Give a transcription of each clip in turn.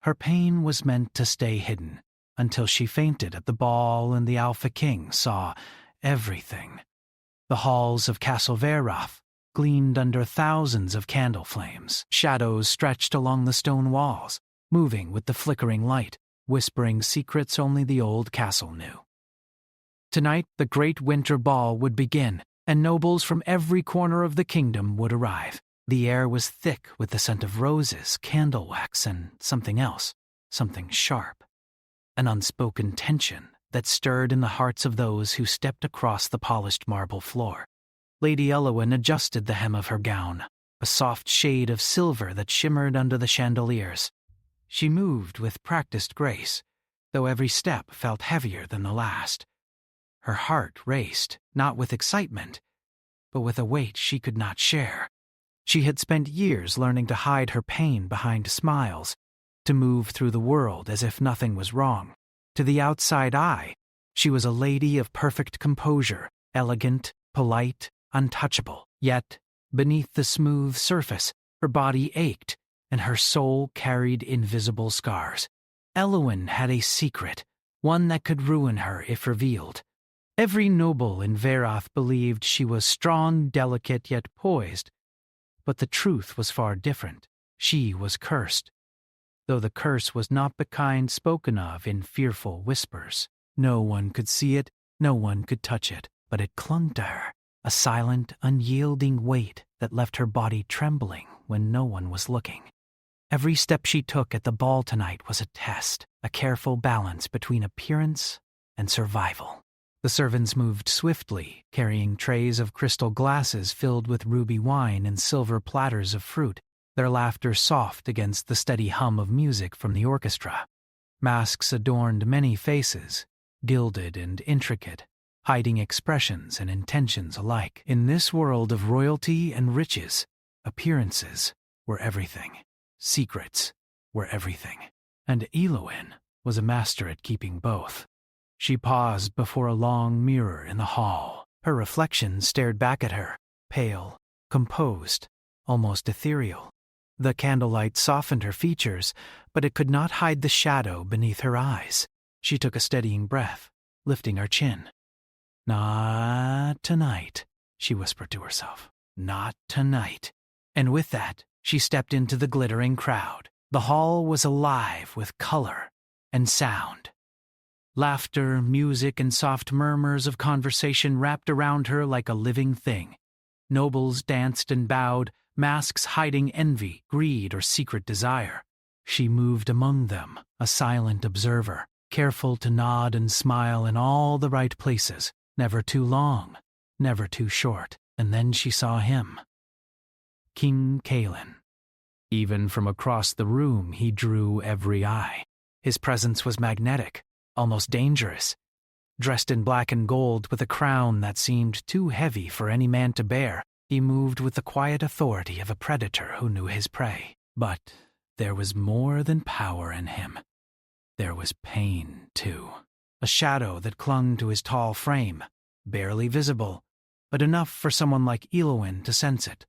Her pain was meant to stay hidden until she fainted at the ball and the Alpha King saw everything. The halls of Castle Werewolf gleamed under thousands of candle flames. Shadows stretched along the stone walls, moving with the flickering light, whispering secrets only the old castle knew. Tonight, the great winter ball would begin, and nobles from every corner of the kingdom would arrive. The air was thick with the scent of roses, candle wax, and something else, something sharp. An unspoken tension that stirred in the hearts of those who stepped across the polished marble floor. Lady Eowyn adjusted the hem of her gown, a soft shade of silver that shimmered under the chandeliers. She moved with practiced grace, though every step felt heavier than the last. Her heart raced, not with excitement, but with a weight she could not share. She had spent years learning to hide her pain behind smiles, to move through the world as if nothing was wrong. To the outside eye, she was a lady of perfect composure, elegant, polite, untouchable. Yet, beneath the smooth surface, her body ached, and her soul carried invisible scars. Eowyn had a secret, one that could ruin her if revealed. Every noble in Werewolf believed she was strong, delicate, yet poised. But the truth was far different. She was cursed, though the curse was not the kind spoken of in fearful whispers. No one could see it, no one could touch it, but it clung to her, a silent, unyielding weight that left her body trembling when no one was looking. Every step she took at the ball tonight was a test, a careful balance between appearance and survival. The servants moved swiftly, carrying trays of crystal glasses filled with ruby wine and silver platters of fruit, their laughter soft against the steady hum of music from the orchestra. Masks adorned many faces, gilded and intricate, hiding expressions and intentions alike. In this world of royalty and riches, appearances were everything. Secrets were everything. And Eowyn was a master at keeping both. She paused before a long mirror in the hall. Her reflection stared back at her, pale, composed, almost ethereal. The candlelight softened her features, but it could not hide the shadow beneath her eyes. She took a steadying breath, lifting her chin. "Not tonight," she whispered to herself. "Not tonight." And with that, she stepped into the glittering crowd. The hall was alive with color and sound. Laughter, music, and soft murmurs of conversation wrapped around her like a living thing. Nobles danced and bowed, masks hiding envy, greed, or secret desire. She moved among them, a silent observer, careful to nod and smile in all the right places, never too long, never too short. And then she saw him. King Cailan. Even from across the room he drew every eye. His presence was magnetic, almost dangerous. Dressed in black and gold with a crown that seemed too heavy for any man to bear, he moved with the quiet authority of a predator who knew his prey. But there was more than power in him. There was pain, too. A shadow that clung to his tall frame, barely visible, but enough for someone like Eowyn to sense it.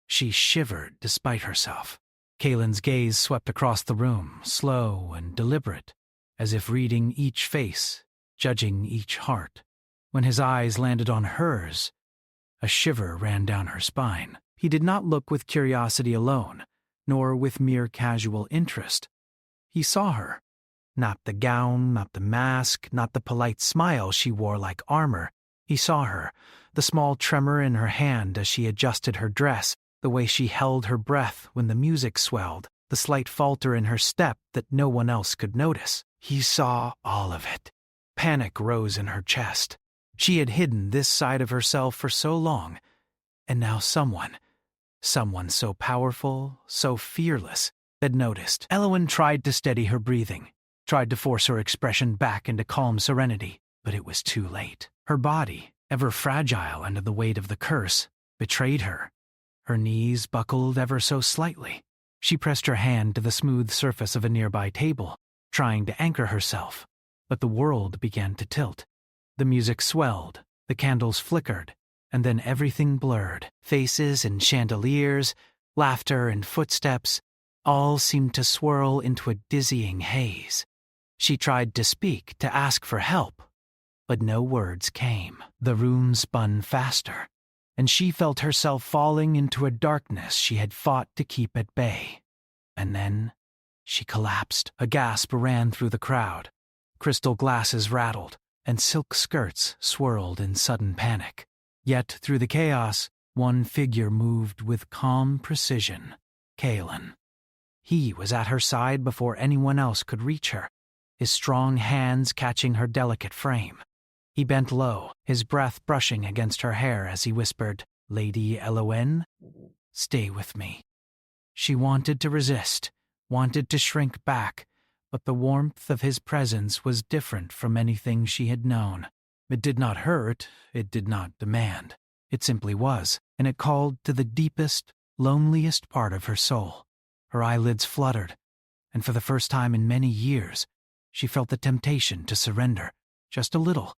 She shivered despite herself. Cailan's gaze swept across the room, slow and deliberate, as if reading each face, judging each heart. When his eyes landed on hers, a shiver ran down her spine. He did not look with curiosity alone, nor with mere casual interest. He saw her. Not the gown, not the mask, not the polite smile she wore like armor. He saw her, the small tremor in her hand as she adjusted her dress, the way she held her breath when the music swelled, the slight falter in her step that no one else could notice. He saw all of it. Panic rose in her chest. She had hidden this side of herself for so long, and now someone so powerful, so fearless, had noticed. Eowyn tried to steady her breathing, tried to force her expression back into calm serenity, but it was too late. Her body, ever fragile under the weight of the curse, betrayed her. Her knees buckled ever so slightly. She pressed her hand to the smooth surface of a nearby table, trying to anchor herself, but the world began to tilt. The music swelled, the candles flickered, and then everything blurred. Faces and chandeliers, laughter and footsteps, All seemed to swirl into a dizzying haze. She tried to speak, to ask for help, but no words came. The room spun faster, and she felt herself falling into a darkness she had fought to keep at bay. And then she collapsed. A gasp ran through the crowd. Crystal glasses rattled, and silk skirts swirled in sudden panic. Yet through the chaos, one figure moved with calm precision: Kalen. He was at her side before anyone else could reach her, his strong hands catching her delicate frame. He bent low, his breath brushing against her hair as he whispered, "Lady Elowen, stay with me." She wanted to resist, wanted to shrink back, but the warmth of his presence was different from anything she had known. It did not hurt, it did not demand. It simply was, and it called to the deepest, loneliest part of her soul. Her eyelids fluttered, and for the first time in many years, she felt the temptation to surrender, just a little,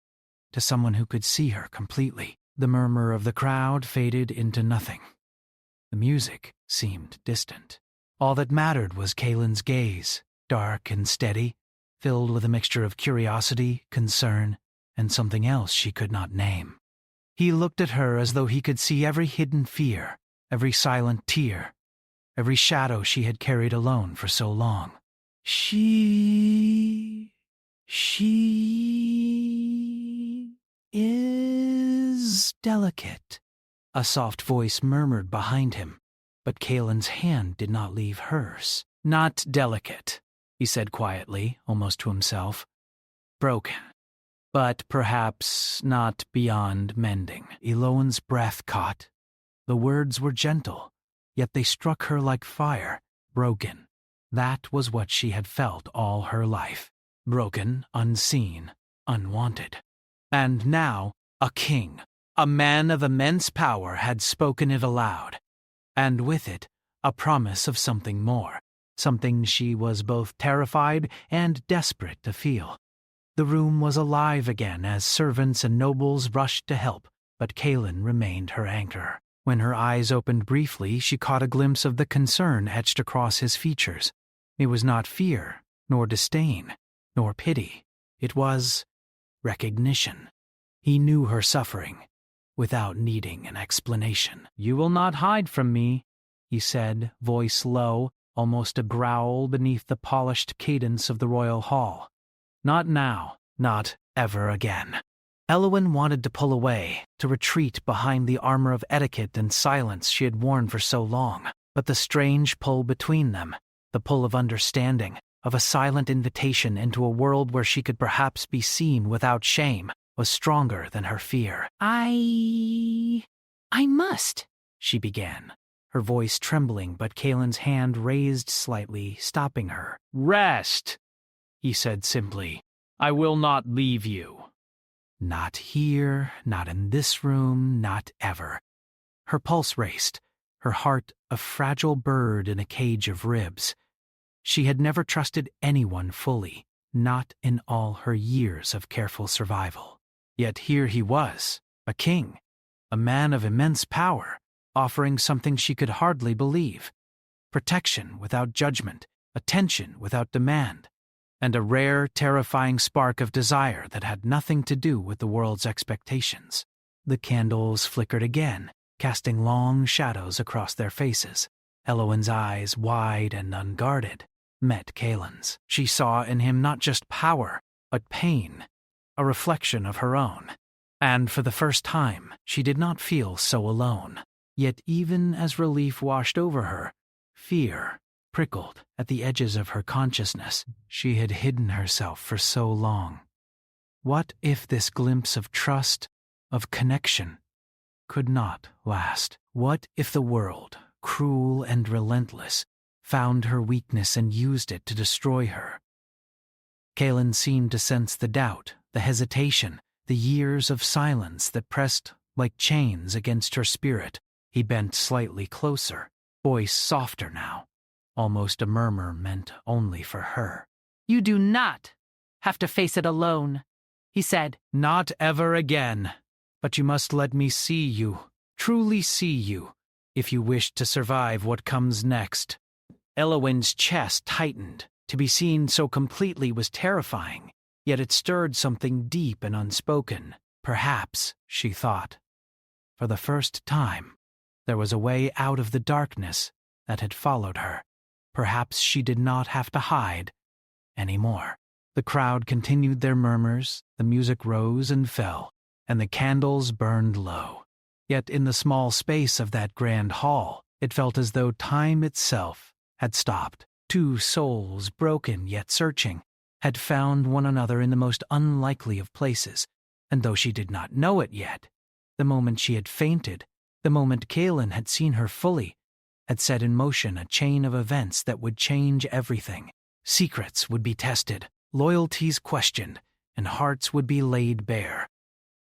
to someone who could see her completely. The murmur of the crowd faded into nothing. The music seemed distant. All that mattered was Kalen's gaze, dark and steady, filled with a mixture of curiosity, concern, and something else she could not name. He looked at her as though he could see every hidden fear, every silent tear, every shadow she had carried alone for so long. She is delicate, a soft voice murmured behind him, but Kalen's hand did not leave hers. Not delicate, he said quietly, almost to himself. Broken, but perhaps not beyond mending. Elowen's breath caught. The words were gentle, yet they struck her like fire. Broken. That was what she had felt all her life. Broken, unseen, unwanted. And now, a king, a man of immense power, had spoken it aloud. And with it, a promise of something more. Something she was both terrified and desperate to feel. The room was alive again as servants and nobles rushed to help, but Kalen remained her anchor. When her eyes opened briefly, she caught a glimpse of the concern etched across his features. It was not fear, nor disdain, nor pity. It was recognition. He knew her suffering, without needing an explanation. "You will not hide from me," he said, voice low, almost a growl beneath the polished cadence of the royal hall. "Not now, not ever again." Elowen wanted to pull away, to retreat behind the armor of etiquette and silence she had worn for so long, but the strange pull between them, the pull of understanding, of a silent invitation into a world where she could perhaps be seen without shame, was stronger than her fear. I must," she began, her voice trembling but Kalen's hand raised slightly, stopping her. "Rest," he said simply. "I will not leave you." Not here, not in this room, not ever. Her pulse raced, her heart a fragile bird in a cage of ribs. She had never trusted anyone fully, not in all her years of careful survival. Yet here he was, a king, a man of immense power, offering something she could hardly believe: protection without judgment, attention without demand, and a rare, terrifying spark of desire that had nothing to do with the world's expectations. The candles flickered again, casting long shadows across their faces. Elowen's eyes, wide and unguarded, met Kalen's. She saw in him not just power, but pain, a reflection of her own. And for the first time, she did not feel so alone. Yet even as relief washed over her, fear prickled at the edges of her consciousness. She had hidden herself for so long. What if this glimpse of trust, of connection, could not last? What if the world, cruel and relentless, found her weakness and used it to destroy her? Kalen seemed to sense the doubt, the hesitation, the years of silence that pressed like chains against her spirit. He bent slightly closer, voice softer now, almost a murmur meant only for her. "You do not have to face it alone," he said. "Not ever again. But you must let me see you, truly see you, if you wish to survive what comes next." Elowin's chest tightened. To be seen so completely was terrifying, yet it stirred something deep and unspoken. Perhaps, she thought, for the first time, there was a way out of the darkness that had followed her. Perhaps she did not have to hide anymore. The crowd continued their murmurs, the music rose and fell, and the candles burned low. Yet in the small space of that grand hall, it felt as though time itself had stopped. Two souls, broken yet searching, had found one another in the most unlikely of places, and though she did not know it yet, the moment she had fainted, the moment Kaelin had seen her fully, had set in motion a chain of events that would change everything. Secrets would be tested, loyalties questioned, and hearts would be laid bare.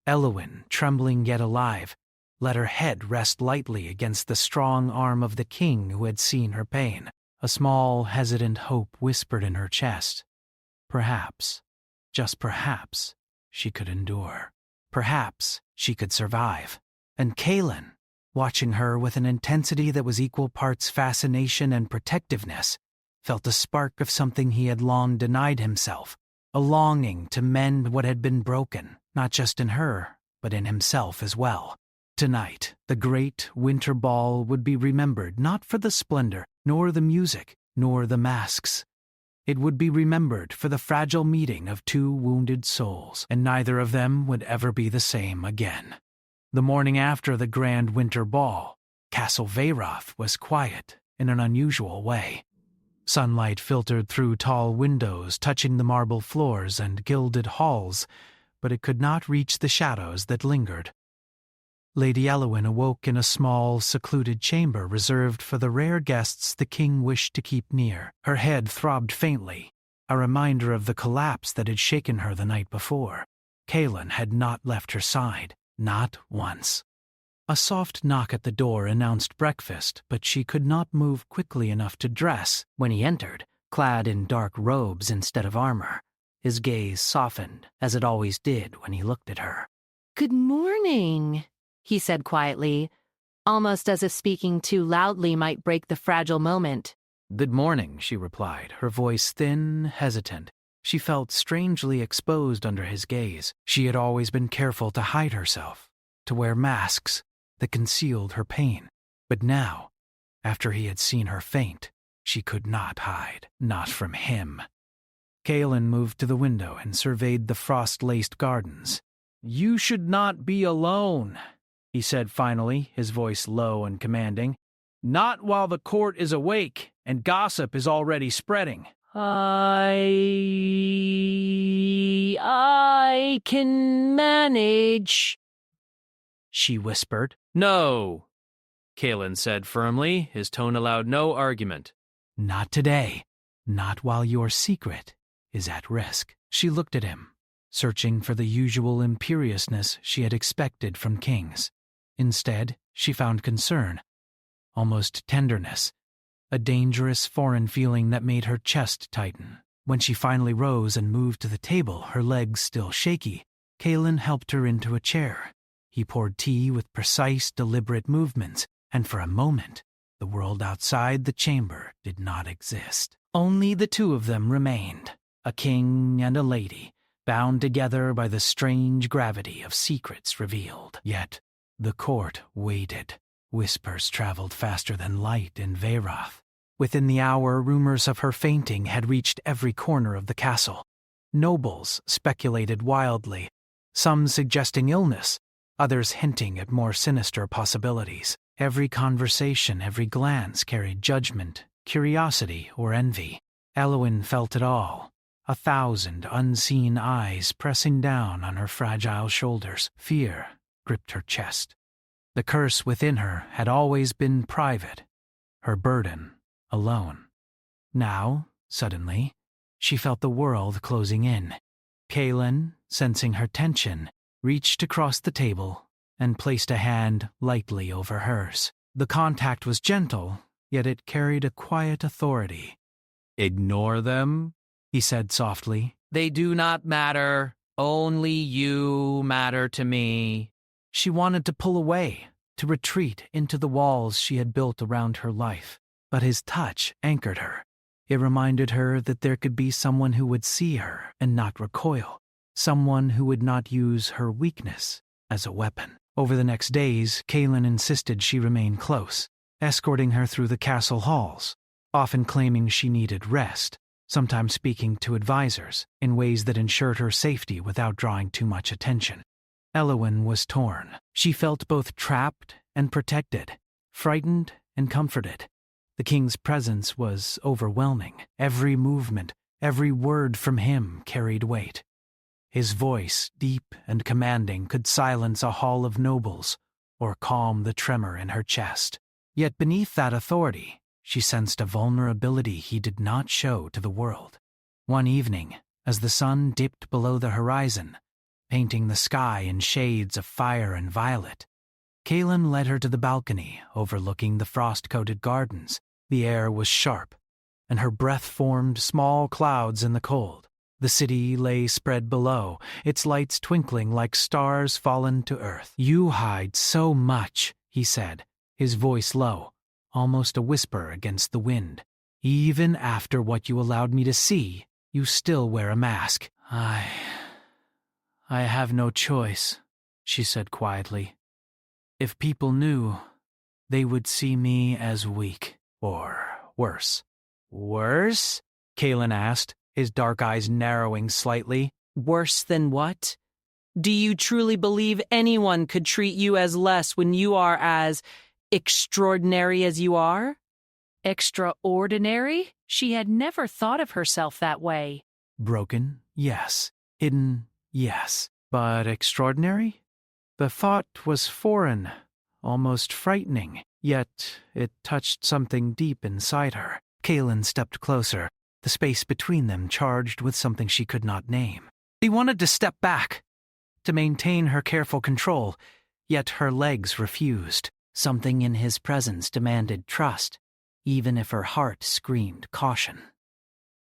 Elowin, trembling yet alive, let her head rest lightly against the strong arm of the king who had seen her pain. A small, hesitant hope whispered in her chest. Perhaps, just perhaps, she could endure. Perhaps she could survive. And Kaelin, watching her with an intensity that was equal parts fascination and protectiveness, felt a spark of something he had long denied himself, a longing to mend what had been broken, not just in her, but in himself as well. Tonight, the great winter ball would be remembered not for the splendor, nor the music, nor the masks. It would be remembered for the fragile meeting of two wounded souls, and neither of them would ever be the same again. The morning after the grand winter ball, Castle Werewolf was quiet in an unusual way. Sunlight filtered through tall windows, touching the marble floors and gilded halls, but it could not reach the shadows that lingered. Lady Elowin awoke in a small, secluded chamber reserved for the rare guests the king wished to keep near. Her head throbbed faintly, a reminder of the collapse that had shaken her the night before. Kaelin had not left her side, not once. A soft knock at the door announced breakfast, but she could not move quickly enough to dress. When he entered, clad in dark robes instead of armor, his gaze softened, as it always did when he looked at her. "Good morning," he said quietly, almost as if speaking too loudly might break the fragile moment. "Good morning," she replied, her voice thin, hesitant. She felt strangely exposed under his gaze. She had always been careful to hide herself, to wear masks that concealed her pain. But now, after he had seen her faint, she could not hide, not from him. Kaelin moved to the window and surveyed the frost-laced gardens. "You should not be alone," he said finally, his voice low and commanding. "Not while the court is awake and gossip is already spreading." I can manage," she whispered. "No," Kaelin said firmly, his tone allowed no argument. "Not today. Not while your secret is at risk." She looked at him, searching for the usual imperiousness she had expected from kings. Instead, she found concern, almost tenderness, a dangerous foreign feeling that made her chest tighten. When she finally rose and moved to the table, her legs still shaky, Kaelin helped her into a chair. He poured tea with precise, deliberate movements, and for a moment, the world outside the chamber did not exist. Only the two of them remained, a king and a lady, bound together by the strange gravity of secrets revealed. Yet, the court waited. Whispers traveled faster than light in Werewolf. Within the hour, rumors of her fainting had reached every corner of the castle. Nobles speculated wildly, some suggesting illness, others hinting at more sinister possibilities. Every conversation, every glance carried judgment, curiosity, or envy. Elowin felt it all, 1,000 unseen eyes pressing down on her fragile shoulders. Fear gripped her chest. The curse within her had always been private, her burden alone. Now, suddenly, she felt the world closing in. Kaelin, sensing her tension, reached across the table and placed a hand lightly over hers. The contact was gentle, yet it carried a quiet authority. "Ignore them," he said softly. "They do not matter. Only you matter to me." She wanted to pull away, to retreat into the walls she had built around her life. but his touch anchored her. It reminded her that there could be someone who would see her and not recoil, someone who would not use her weakness as a weapon. Over the next days, Kaelin insisted she remain close, escorting her through the castle halls, often claiming she needed rest, sometimes speaking to advisors in ways that ensured her safety without drawing too much attention. Elowyn was torn. She felt both trapped and protected, frightened and comforted. The king's presence was overwhelming. Every movement, every word from him carried weight. His voice, deep and commanding, could silence a hall of nobles or calm the tremor in her chest. Yet beneath that authority, she sensed a vulnerability he did not show to the world. One evening, as the sun dipped below the horizon, painting the sky in shades of fire and violet, Kaelin led her to the balcony overlooking the frost-coated gardens. The air was sharp, and her breath formed small clouds in the cold. The city lay spread below, its lights twinkling like stars fallen to earth. "You hide so much," he said, his voice low, almost a whisper against the wind. "Even after what you allowed me to see, you still wear a mask." I have no choice," she said quietly. "If people knew, they would see me as weak, or worse." "Worse?" Kaelin asked, his dark eyes narrowing slightly. Worse than what? Do you truly believe anyone could treat you as less when you are as extraordinary as you are? Extraordinary? She had never thought of herself that way. Broken, yes. Hidden, yes. But extraordinary? The thought was foreign, almost frightening, yet it touched something deep inside her. Kaelin stepped closer, the space between them charged with something she could not name. She wanted to step back, to maintain her careful control, yet her legs refused. Something in his presence demanded trust, even if her heart screamed caution.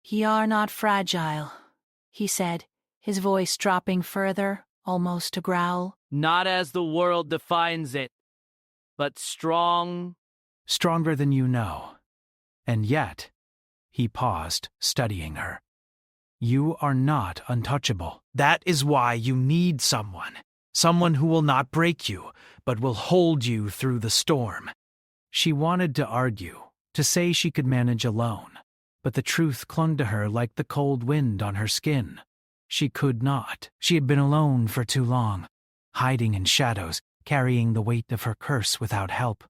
"You are not fragile," he said, his voice dropping further, almost a growl. Not as the world defines it, but strong. Stronger than you know. And yet, he paused, studying her. You are not untouchable. That is why you need someone. Someone who will not break you, but will hold you through the storm. She wanted to argue, to say she could manage alone, but the truth clung to her like the cold wind on her skin. She could not. She had been alone for too long, hiding in shadows, carrying the weight of her curse without help.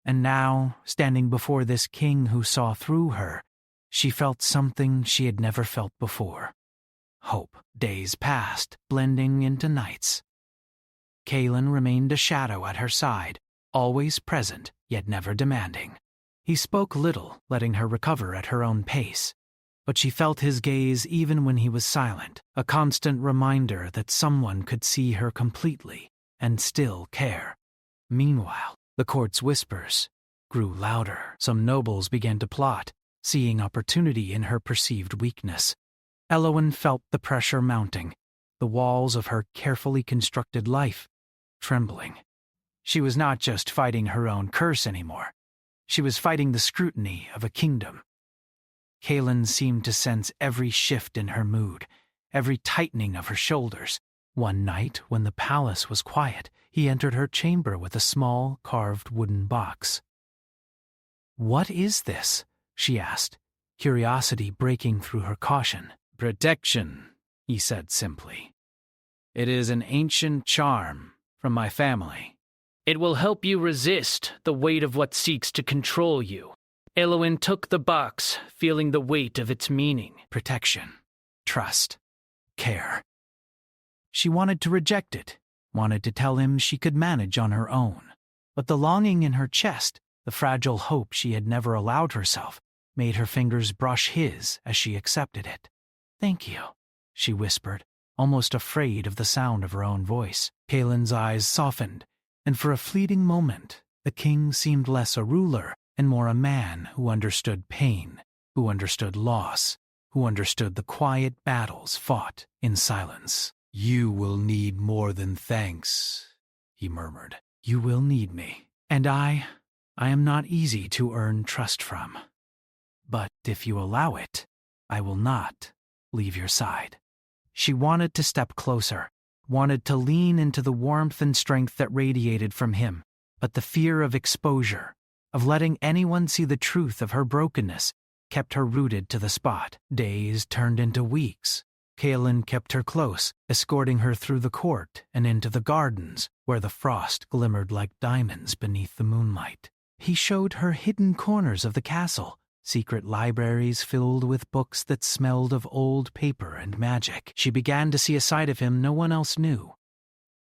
And now, standing before this king who saw through her, she felt something she had never felt before. Hope. Days passed, blending into nights. Kaelin remained a shadow at her side, always present, yet never demanding. He spoke little, letting her recover at her own pace. But she felt his gaze even when he was silent, a constant reminder that someone could see her completely and still care. Meanwhile, the court's whispers grew louder. Some nobles began to plot, seeing opportunity in her perceived weakness. Elowyn felt the pressure mounting, the walls of her carefully constructed life trembling. She was not just fighting her own curse anymore. She was fighting the scrutiny of a kingdom. Kaelin seemed to sense every shift in her mood, every tightening of her shoulders. One night, when the palace was quiet, he entered her chamber with a small, carved wooden box. "What is this?" she asked, curiosity breaking through her caution. "Protection," he said simply. "It is an ancient charm from my family. It will help you resist the weight of what seeks to control you." Elowyn took the box, feeling the weight of its meaning. Protection, trust, care. She wanted to reject it, wanted to tell him she could manage on her own. But the longing in her chest, the fragile hope she had never allowed herself, made her fingers brush his as she accepted it. "Thank you," she whispered, almost afraid of the sound of her own voice. Kaelin's eyes softened, and for a fleeting moment, the king seemed less a ruler and more a man who understood pain, who understood loss, who understood the quiet battles fought in silence. "You will need more than thanks," he murmured. "You will need me. And I I am not easy to earn trust from. But if you allow it, I will not leave your side." She wanted to step closer, wanted to lean into the warmth and strength that radiated from him, but the fear of exposure, of letting anyone see the truth of her brokenness, kept her rooted to the spot. Days turned into weeks. Kaelin kept her close, escorting her through the court and into the gardens, where the frost glimmered like diamonds beneath the moonlight. He showed her hidden corners of the castle, secret libraries filled with books that smelled of old paper and magic. She began to see a side of him no one else knew.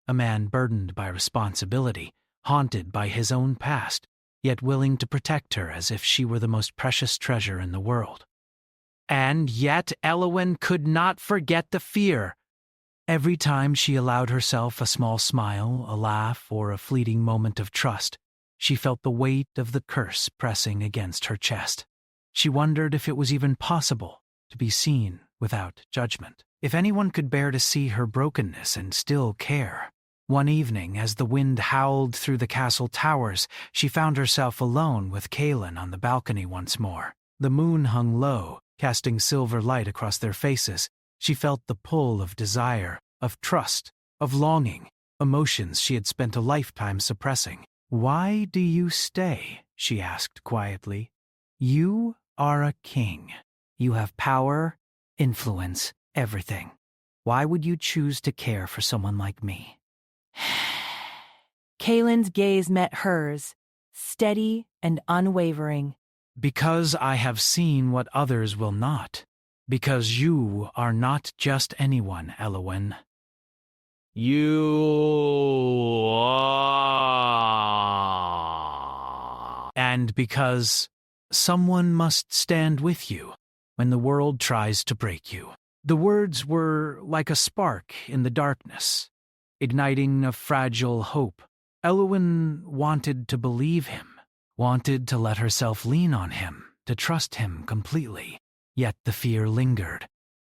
A man burdened by responsibility, haunted by his own past, yet willing to protect her as if she were the most precious treasure in the world. And yet Eowyn could not forget the fear. Every time she allowed herself a small smile, a laugh, or a fleeting moment of trust, she felt the weight of the curse pressing against her chest. She wondered if it was even possible to be seen without judgment. If anyone could bear to see her brokenness and still care. One evening, as the wind howled through the castle towers, she found herself alone with Kaelin on the balcony once more. The moon hung low, casting silver light across their faces. She felt the pull of desire, of trust, of longing, emotions she had spent a lifetime suppressing. "Why do you stay?" she asked quietly. "You are a king. You have power, influence, everything. Why would you choose to care for someone like me?" Kaelin's gaze met hers, steady and unwavering. "Because I have seen what others will not. Because you are not just anyone, Eowyn. You are. And because someone must stand with you when the world tries to break you." The words were like a spark in the darkness, igniting a fragile hope. Eowyn wanted to believe him, wanted to let herself lean on him, to trust him completely. Yet the fear lingered,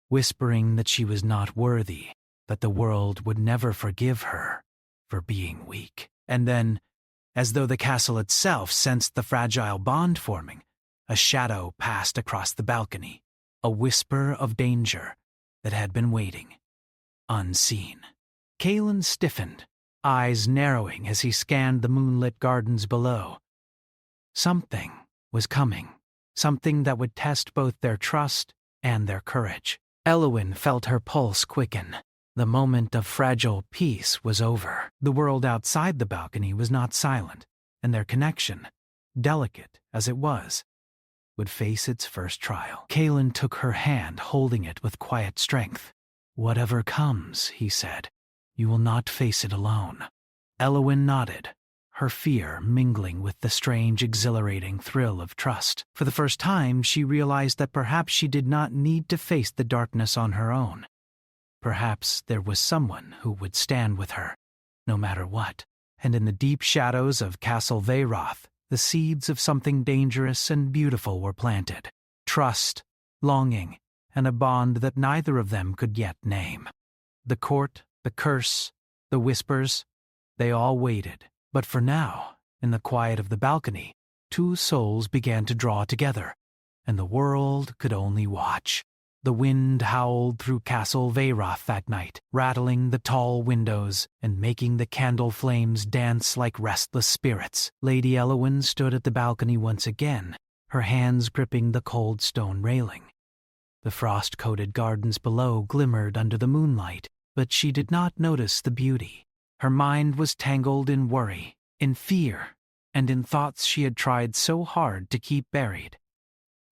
whispering that she was not worthy, that the world would never forgive her for being weak. And then, as though the castle itself sensed the fragile bond forming, a shadow passed across the balcony, a whisper of danger that had been waiting, unseen. Kaelin stiffened, eyes narrowing as he scanned the moonlit gardens below. Something was coming, something that would test both their trust and their courage. Eowyn felt her pulse quicken. The moment of fragile peace was over. The world outside the balcony was not silent, and their connection, delicate as it was, would face its first trial. Kaelin took her hand, holding it with quiet strength. "Whatever comes," he said, "you will not face it alone." Eowyn nodded, her fear mingling with the strange, exhilarating thrill of trust. For the first time, she realized that perhaps she did not need to face the darkness on her own. Perhaps there was someone who would stand with her, no matter what. And in the deep shadows of Castle Werewolf, the seeds of something dangerous and beautiful were planted. Trust, longing, and a bond that neither of them could yet name. The court, the curse, the whispers, they all waited. But for now, in the quiet of the balcony, two souls began to draw together, and the world could only watch. The wind howled through Castle Werewolf that night, rattling the tall windows and making the candle flames dance like restless spirits. Lady Eowyn stood at the balcony once again, her hands gripping the cold stone railing. The frost-coated gardens below glimmered under the moonlight, but she did not notice the beauty. Her mind was tangled in worry, in fear, and in thoughts she had tried so hard to keep buried.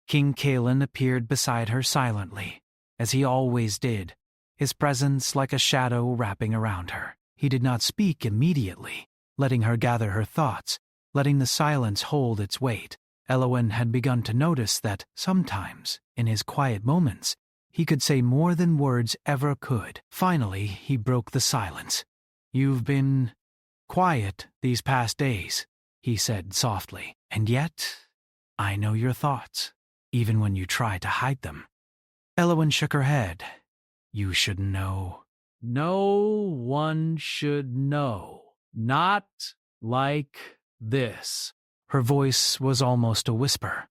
King Kaelin appeared beside her silently, as he always did, his presence like a shadow wrapping around her. He did not speak immediately, letting her gather her thoughts, letting the silence hold its weight. Eowyn had begun to notice that sometimes, in his quiet moments, he could say more than words ever could. Finally, he broke the silence. "You've been quiet these past days," he said softly, "and yet I know your thoughts, even when you try to hide them." Eowyn shook her head. "You should know." "No one should know. Not like this." Her voice was almost a whisper.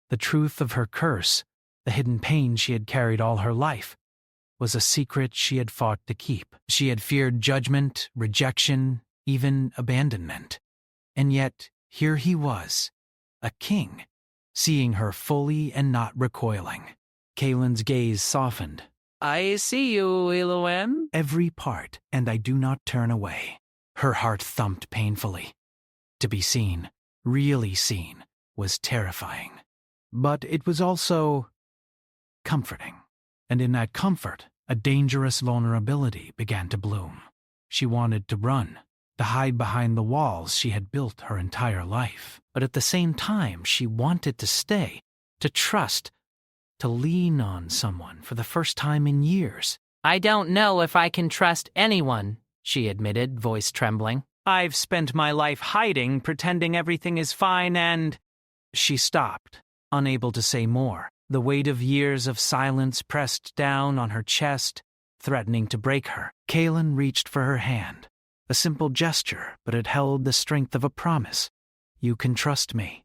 The truth of her curse, the hidden pain she had carried all her life, was a secret she had fought to keep. She had feared judgment, rejection, even abandonment. And yet, here he was, a king, seeing her fully and not recoiling. Kaelin's gaze softened. I see you, Elowen. Every part, and I do not turn away. Her heart thumped painfully. To be seen, really seen, was terrifying. But it was also comforting. And in that comfort, a dangerous vulnerability began to bloom. She wanted to run, to hide behind the walls she had built her entire life. But at the same time, she wanted to stay, to trust, to lean on someone for the first time in years. I don't know if I can trust anyone, she admitted, voice trembling. I've spent my life hiding, pretending everything is fine, and... She stopped, unable to say more. The weight of years of silence pressed down on her chest, threatening to break her. Kaelin reached for her hand. A simple gesture, but it held the strength of a promise. You can trust me,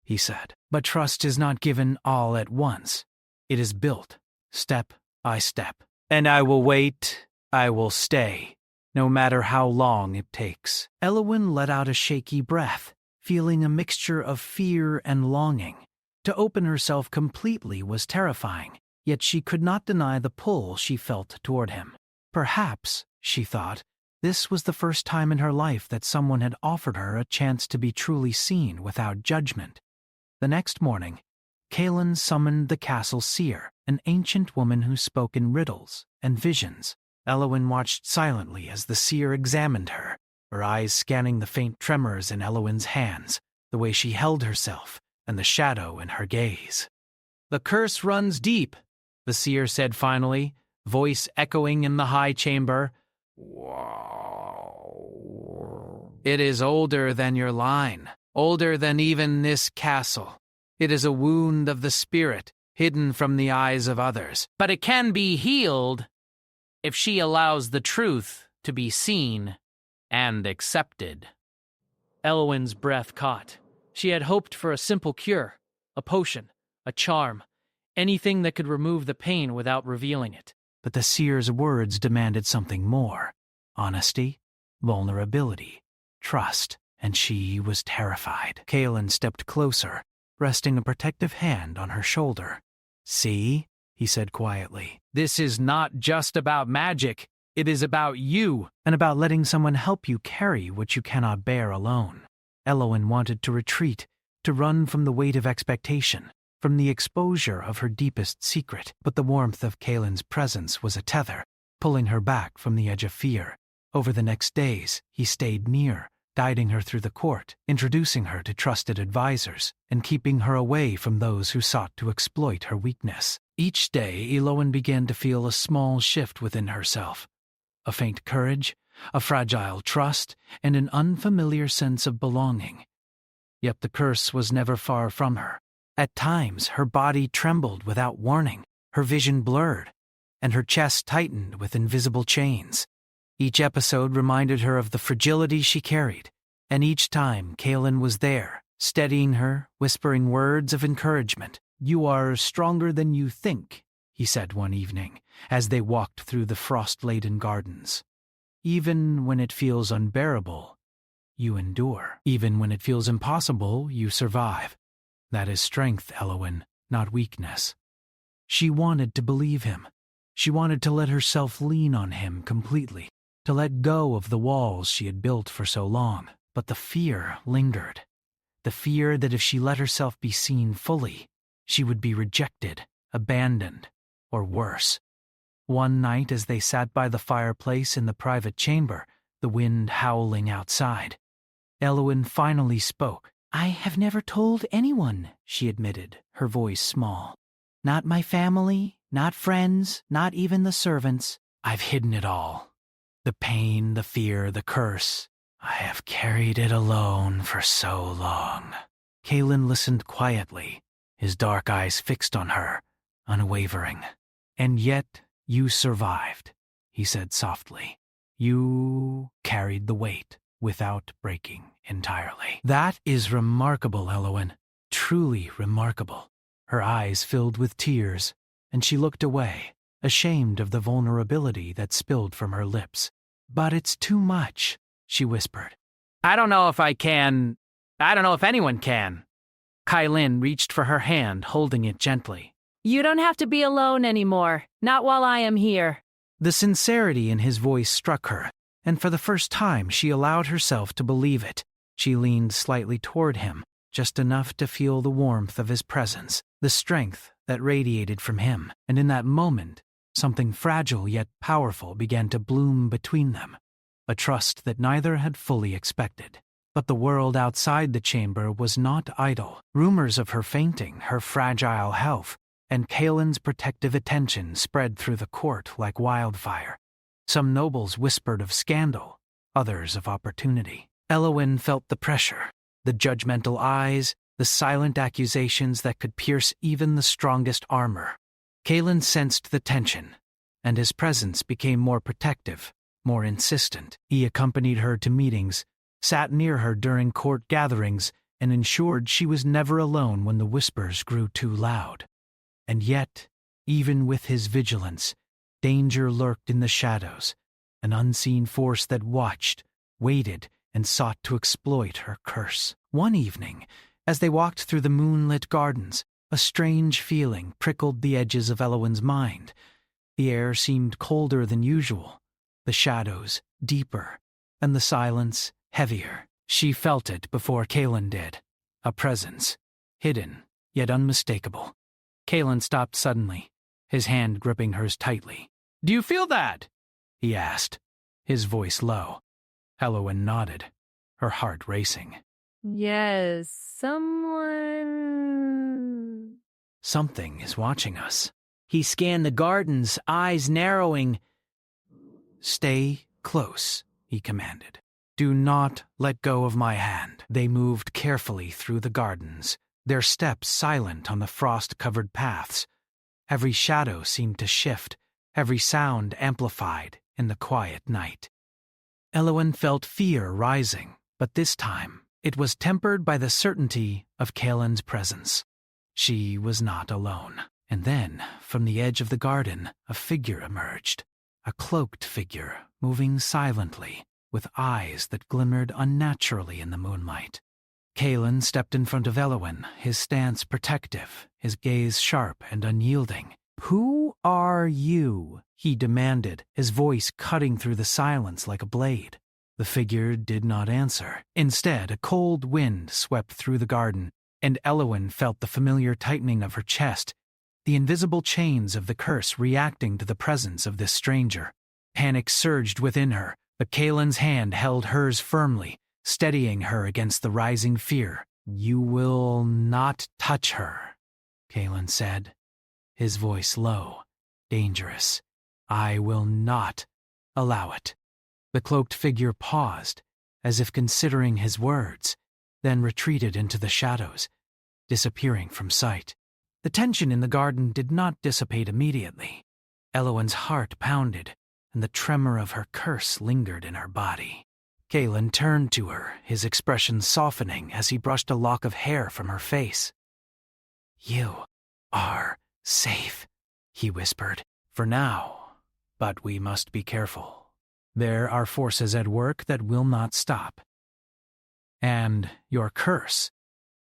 he said. But trust is not given all at once. It is built, step by step. And I will wait, I will stay, no matter how long it takes. Elowen let out a shaky breath, feeling a mixture of fear and longing. To open herself completely was terrifying, yet she could not deny the pull she felt toward him. Perhaps, she thought, this was the first time in her life that someone had offered her a chance to be truly seen without judgment. The next morning, Kaelin summoned the castle seer, an ancient woman who spoke in riddles and visions. Elowen watched silently as the seer examined her eyes scanning the faint tremors in Elowen's hands, the way she held herself, and the shadow in her gaze. The curse runs deep, the seer said finally, voice echoing in the high chamber. It is older than your line, older than even this castle. It is a wound of the spirit, hidden from the eyes of others. But it can be healed if she allows the truth to be seen and accepted. Elowen's breath caught. She had hoped for a simple cure, a potion, a charm, anything that could remove the pain without revealing it. But the seer's words demanded something more. Honesty, vulnerability, trust, and she was terrified. Kaelin stepped closer, resting a protective hand on her shoulder. See, he said quietly, this is not just about magic. It is about you, and about letting someone help you carry what you cannot bear alone. Elowen wanted to retreat, to run from the weight of expectation, from the exposure of her deepest secret, but the warmth of Kaelin's presence was a tether, pulling her back from the edge of fear. Over the next days, he stayed near, guiding her through the court, introducing her to trusted advisors, and keeping her away from those who sought to exploit her weakness. Each day, Elowen began to feel a small shift within herself. A faint courage, a fragile trust, and an unfamiliar sense of belonging. Yet the curse was never far from her. At times, her body trembled without warning, her vision blurred, and her chest tightened with invisible chains. Each episode reminded her of the fragility she carried, and each time Kaelin was there, steadying her, whispering words of encouragement. You are stronger than you think, he said one evening, as they walked through the frost-laden gardens. Even when it feels unbearable, you endure. Even when it feels impossible, you survive. That is strength, Elowen, not weakness. She wanted to believe him. She wanted to let herself lean on him completely, to let go of the walls she had built for so long. But the fear lingered. The fear that if she let herself be seen fully, she would be rejected, abandoned, or worse. One night as they sat by the fireplace in the private chamber, the wind howling outside, Elowen finally spoke. I have never told anyone, she admitted, her voice small. Not my family, not friends, not even the servants. I've hidden it all. The pain, the fear, the curse. I have carried it alone for so long. Kaelin listened quietly, his dark eyes fixed on her, unwavering. And yet you survived, he said softly. You carried the weight. without breaking entirely. "That is remarkable, Elowen. Truly remarkable." Her eyes filled with tears, and she looked away, ashamed of the vulnerability that spilled from her lips. "But it's too much," she whispered. "I don't know if anyone can." Kailin reached for her hand, holding it gently. You don't have to be alone anymore. Not while I am here. The sincerity in his voice struck her, and for the first time she allowed herself to believe it. She leaned slightly toward him, just enough to feel the warmth of his presence, the strength that radiated from him, and in that moment, something fragile yet powerful began to bloom between them, a trust that neither had fully expected. But the world outside the chamber was not idle. Rumors of her fainting, her fragile health, and Kaelin's protective attention spread through the court like wildfire. Some nobles whispered of scandal, others of opportunity. Elowen felt the pressure, the judgmental eyes, the silent accusations that could pierce even the strongest armor. Kaelin sensed the tension, and his presence became more protective, more insistent. He accompanied her to meetings, sat near her during court gatherings, and ensured she was never alone when the whispers grew too loud. And yet, even with his vigilance, danger lurked in the shadows, an unseen force that watched, waited, and sought to exploit her curse. One evening, as they walked through the moonlit gardens, a strange feeling prickled the edges of Elowen's mind. The air seemed colder than usual, the shadows deeper, and the silence heavier. She felt it before Kaelin did, a presence, hidden yet unmistakable. Kaelin stopped suddenly, his hand gripping hers tightly. "Do you feel that?" he asked, his voice low. Elowen nodded, her heart racing. Yes, someone... "Something is watching us." He scanned the gardens, eyes narrowing. "Stay close," he commanded. "Do not let go of my hand." They moved carefully through the gardens, their steps silent on the frost-covered paths. Every shadow seemed to shift, every sound amplified in the quiet night. Elowen felt fear rising, but this time it was tempered by the certainty of Kaelin's presence. She was not alone. And then, from the edge of the garden, a figure emerged, a cloaked figure, moving silently, with eyes that glimmered unnaturally in the moonlight. Kaelin stepped in front of Elowen, his stance protective, his gaze sharp and unyielding. "Who are you?" he demanded, his voice cutting through the silence like a blade. The figure did not answer. Instead, a cold wind swept through the garden, and Elowen felt the familiar tightening of her chest, the invisible chains of the curse reacting to the presence of this stranger. Panic surged within her, but Kaelin's hand held hers firmly, steadying her against the rising fear. "You will not touch her," Kaelin said, his voice low, dangerous. "I will not allow it." The cloaked figure paused, as if considering his words, then retreated into the shadows, disappearing from sight. The tension in the garden did not dissipate immediately. Elowen's heart pounded, and the tremor of her curse lingered in her body. Kaelin turned to her, his expression softening as he brushed a lock of hair from her face. "You are safe," he whispered, "for now, but we must be careful. There are forces at work that will not stop. And your curse,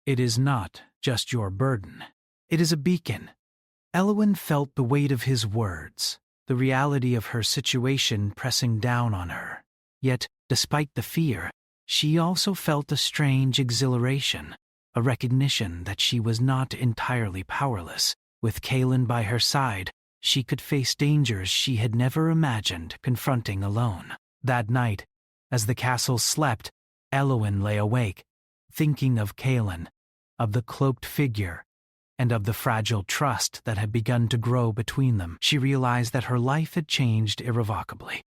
it is not just your burden. It is a beacon." Elowen felt the weight of his words, the reality of her situation pressing down on her. Yet, despite the fear, she also felt a strange exhilaration, a recognition that she was not entirely powerless. With Kaelin by her side, she could face dangers she had never imagined confronting alone. That night, as the castle slept, Elowen lay awake, thinking of Kaelin, of the cloaked figure, and of the fragile trust that had begun to grow between them. She realized that her life had changed irrevocably.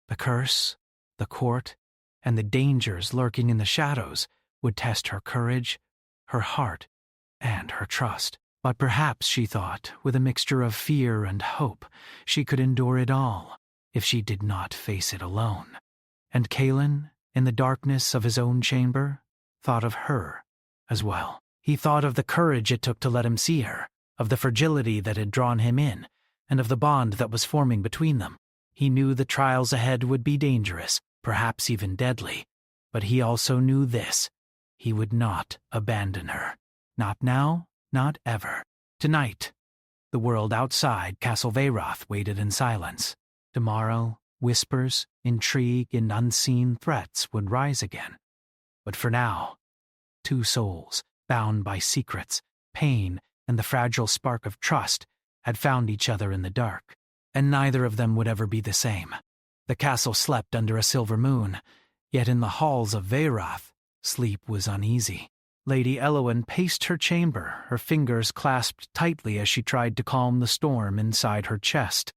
The curse, the court, and the dangers lurking in the shadows would test her courage, her heart, and her trust. But perhaps, she thought, with a mixture of fear and hope, she could endure it all if she did not face it alone. And Kaelin, in the darkness of his own chamber, thought of her as well. He thought of the courage it took to let him see her, of the fragility that had drawn him in, and of the bond that was forming between them. He knew the trials ahead would be dangerous, perhaps even deadly, but he also knew this: he would not abandon her. Not now, not ever. Tonight, the world outside Castle Werewolf waited in silence. Tomorrow, whispers, intrigue, and unseen threats would rise again. But for now, two souls, bound by secrets, pain, and the fragile spark of trust, had found each other in the dark, and neither of them would ever be the same. The castle slept under a silver moon, yet in the halls of Werewolf, sleep was uneasy. Lady Elowen paced her chamber, her fingers clasped tightly as she tried to calm the storm inside her chest.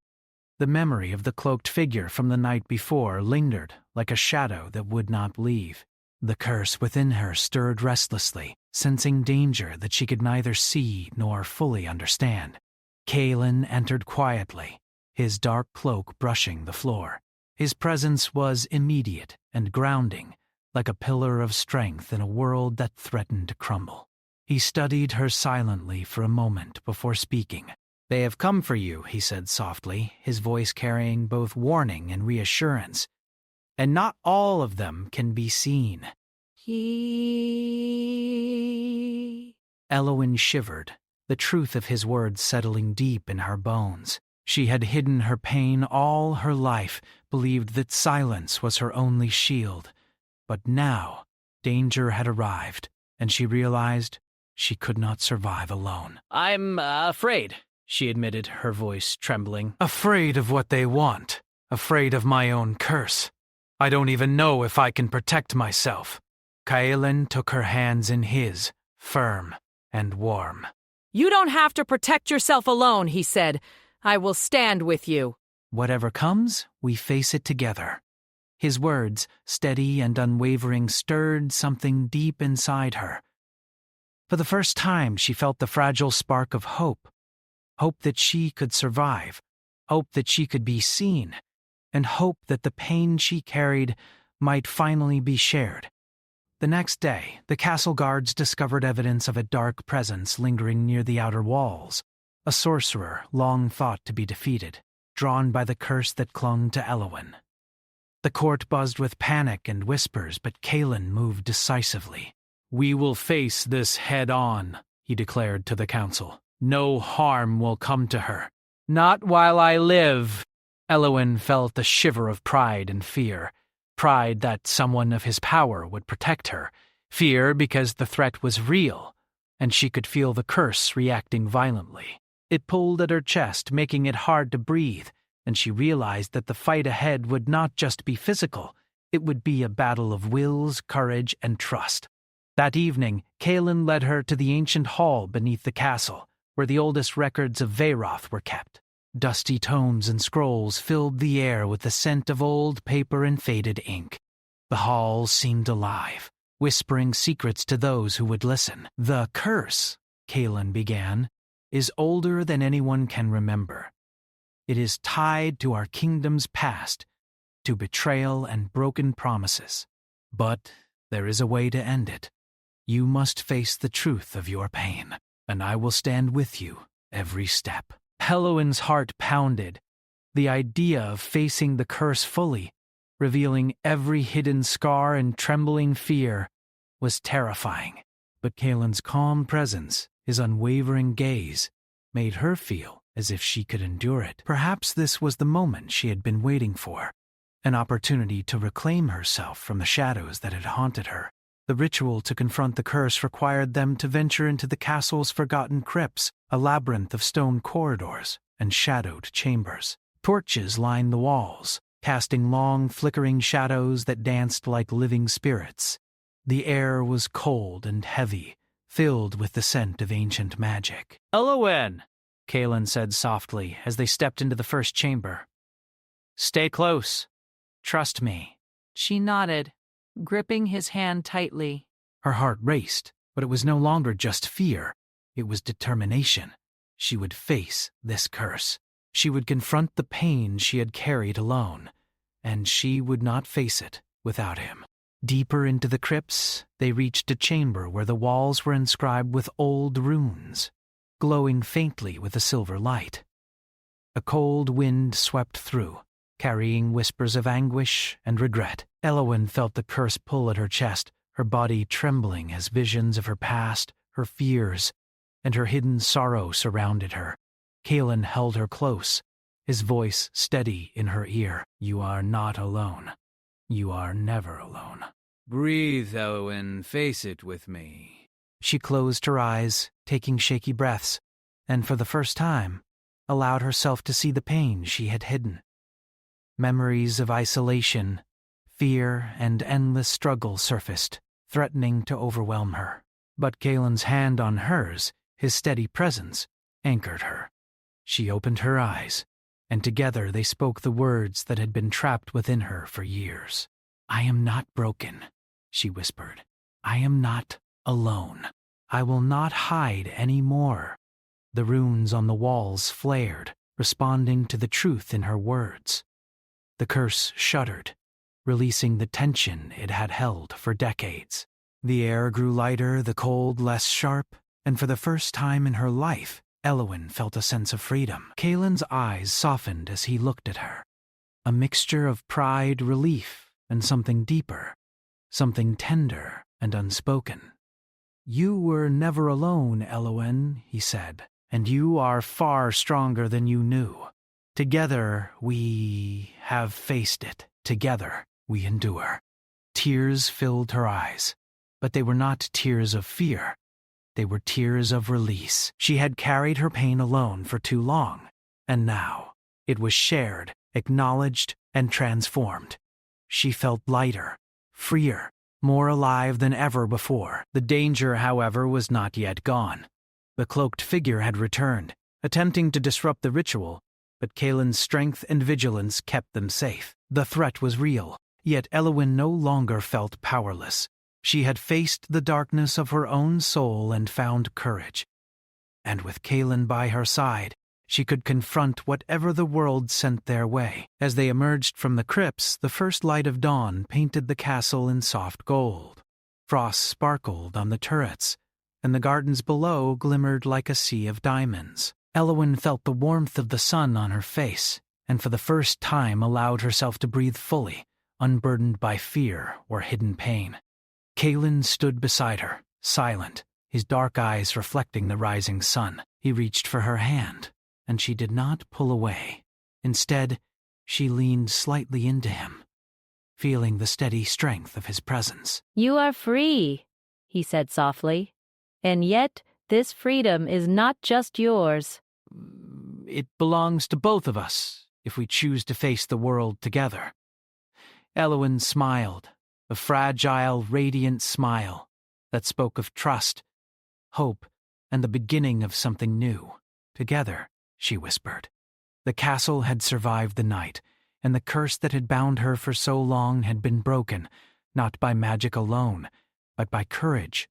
The memory of the cloaked figure from the night before lingered like a shadow that would not leave. The curse within her stirred restlessly, sensing danger that she could neither see nor fully understand. Kaelin entered quietly, his dark cloak brushing the floor. His presence was immediate and grounding, like a pillar of strength in a world that threatened to crumble. He studied her silently for a moment before speaking. "They have come for you," he said softly, his voice carrying both warning and reassurance. "And not all of them can be seen." Elowen shivered, the truth of his words settling deep in her bones. She had hidden her pain all her life, believed that silence was her only shield. But now, danger had arrived, and she realized she could not survive alone. "I'm afraid," she admitted, her voice trembling. "Afraid of what they want. Afraid of my own curse. I don't even know if I can protect myself." Kaelin took her hands in his, firm and warm. "You don't have to protect yourself alone," he said. "I will stand with you." "Whatever comes, we face it together." His words, steady and unwavering, stirred something deep inside her. For the first time, she felt the fragile spark of hope. Hope that she could survive. Hope that she could be seen. And hope that the pain she carried might finally be shared. The next day, the castle guards discovered evidence of a dark presence lingering near the outer walls. A sorcerer long thought to be defeated, drawn by the curse that clung to Elowen. The court buzzed with panic and whispers, but Kaelin moved decisively. "We will face this head-on," he declared to the council. "No harm will come to her. Not while I live." Elowen felt a shiver of pride and fear. Pride that someone of his power would protect her. Fear because the threat was real, and she could feel the curse reacting violently. It pulled at her chest, making it hard to breathe, and she realized that the fight ahead would not just be physical, it would be a battle of wills, courage, and trust. That evening, Kaelin led her to the ancient hall beneath the castle, where the oldest records of Werewolf were kept. Dusty tomes and scrolls filled the air with the scent of old paper and faded ink. The hall seemed alive, whispering secrets to those who would listen. "The curse," Kaelin began, "is older than anyone can remember. It is tied to our kingdom's past, to betrayal and broken promises. But there is a way to end it. You must face the truth of your pain, and I will stand with you every step." Elowen's heart pounded. The idea of facing the curse fully, revealing every hidden scar and trembling fear, was terrifying. But Kaelin's calm presence, his unwavering gaze, made her feel as if she could endure it. Perhaps this was the moment she had been waiting for, an opportunity to reclaim herself from the shadows that had haunted her. The ritual to confront the curse required them to venture into the castle's forgotten crypts, a labyrinth of stone corridors and shadowed chambers. Torches lined the walls, casting long, flickering shadows that danced like living spirits. The air was cold and heavy, filled with the scent of ancient magic. "Elowen," Kaelin said softly as they stepped into the first chamber. "Stay close. Trust me." She nodded, gripping his hand tightly. Her heart raced, but it was no longer just fear. It was determination. She would face this curse. She would confront the pain she had carried alone, and she would not face it without him. Deeper into the crypts, they reached a chamber where the walls were inscribed with old runes, glowing faintly with a silver light. A cold wind swept through, carrying whispers of anguish and regret. Elowyn felt the curse pull at her chest, her body trembling as visions of her past, her fears, and her hidden sorrow surrounded her. Kaelin held her close, his voice steady in her ear. "You are not alone. You are never alone." "Breathe, Elowyn, face it with me." She closed her eyes, taking shaky breaths, and for the first time, allowed herself to see the pain she had hidden. Memories of isolation, fear, and endless struggle surfaced, threatening to overwhelm her. But Kaelin's hand on hers, his steady presence, anchored her. She opened her eyes, and together they spoke the words that had been trapped within her for years. "I am not broken," she whispered. "I am not alone. I will not hide any more." The runes on the walls flared, responding to the truth in her words. The curse shuddered, releasing the tension it had held for decades. The air grew lighter, the cold less sharp, and for the first time in her life, Elowyn felt a sense of freedom. Kaelin's eyes softened as he looked at her. A mixture of pride, relief, and something deeper, something tender and unspoken. "You were never alone, Elowyn," he said, "and you are far stronger than you knew. Together we have faced it. Together we endure." Tears filled her eyes, but they were not tears of fear. They were tears of release. She had carried her pain alone for too long, and now it was shared, acknowledged, and transformed. She felt lighter, freer, more alive than ever before. The danger, however, was not yet gone. The cloaked figure had returned, attempting to disrupt the ritual, but Kaelin's strength and vigilance kept them safe. The threat was real, yet Elowyn no longer felt powerless. She had faced the darkness of her own soul and found courage. And with Kaelin by her side, she could confront whatever the world sent their way. As they emerged from the crypts, the first light of dawn painted the castle in soft gold. Frost sparkled on the turrets, and the gardens below glimmered like a sea of diamonds. Elowyn felt the warmth of the sun on her face, and for the first time allowed herself to breathe fully, unburdened by fear or hidden pain. Kaelin stood beside her, silent, his dark eyes reflecting the rising sun. He reached for her hand, and she did not pull away. Instead, she leaned slightly into him, feeling the steady strength of his presence. "You are free," he said softly. "And yet, this freedom is not just yours." "It belongs to both of us, if we choose to face the world together." Elowyn smiled, a fragile, radiant smile that spoke of trust, hope, and the beginning of something new. "Together," she whispered. The castle had survived the night, and the curse that had bound her for so long had been broken, not by magic alone, but by courage,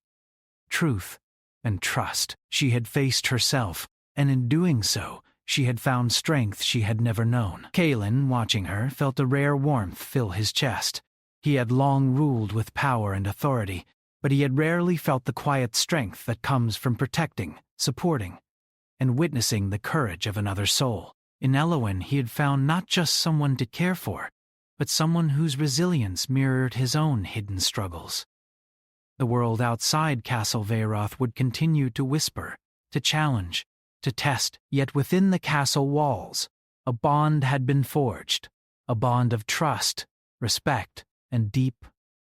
truth, and trust. She had faced herself, and in doing so, she had found strength she had never known. Kaelin, watching her, felt a rare warmth fill his chest. He had long ruled with power and authority, but he had rarely felt the quiet strength that comes from protecting, supporting, and witnessing the courage of another soul. In Elowyn, he had found not just someone to care for, but someone whose resilience mirrored his own hidden struggles. The world outside Castle Veyroth would continue to whisper, to challenge, to test, yet within the castle walls, a bond had been forged, a bond of trust, respect, and deep,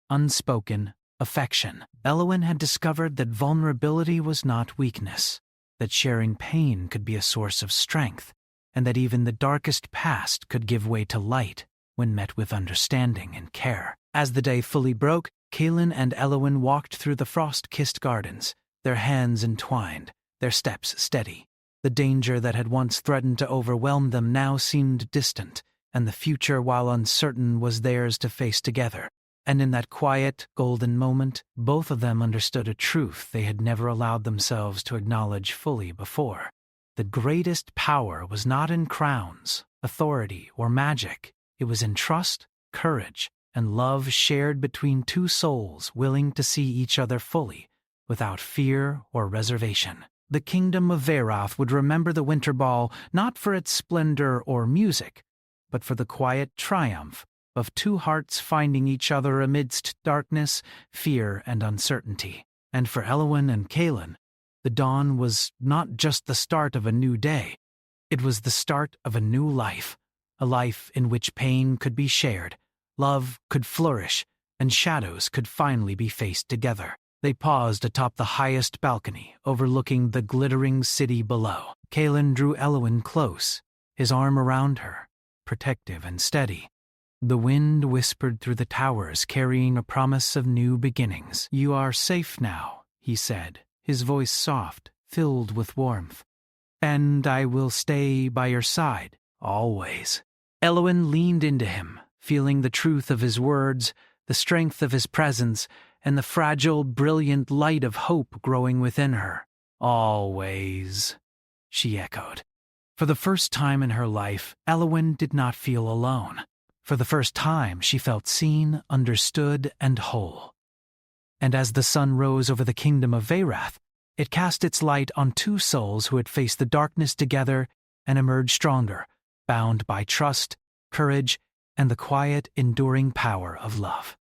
unspoken affection. Elowyn had discovered that vulnerability was not weakness, that sharing pain could be a source of strength, and that even the darkest past could give way to light when met with understanding and care. As the day fully broke, Kaelin and Elowyn walked through the frost-kissed gardens, their hands entwined, their steps steady. The danger that had once threatened to overwhelm them now seemed distant, and the future, while uncertain, was theirs to face together. And in that quiet, golden moment, both of them understood a truth they had never allowed themselves to acknowledge fully before. The greatest power was not in crowns, authority, or magic. It was in trust, courage, and love shared between two souls willing to see each other fully, without fear or reservation. The kingdom of Werewolf would remember the Winter Ball not for its splendor or music, but for the quiet triumph of two hearts finding each other amidst darkness, fear, and uncertainty. And for Elwyn and Kaelin, the dawn was not just the start of a new day. It was the start of a new life, a life in which pain could be shared, love could flourish, and shadows could finally be faced together. They paused atop the highest balcony, overlooking the glittering city below. Kaelin drew Elwyn close, his arm around her, protective and steady. The wind whispered through the towers, carrying a promise of new beginnings. "You are safe now," he said, his voice soft, filled with warmth. "And I will stay by your side, always." Elwyn leaned into him, feeling the truth of his words, the strength of his presence, and the fragile, brilliant light of hope growing within her. "Always," she echoed. For the first time in her life, Elwyn did not feel alone. For the first time, she felt seen, understood, and whole. And as the sun rose over the kingdom of Werewolf, it cast its light on two souls who had faced the darkness together and emerged stronger, bound by trust, courage, and the quiet, enduring power of love.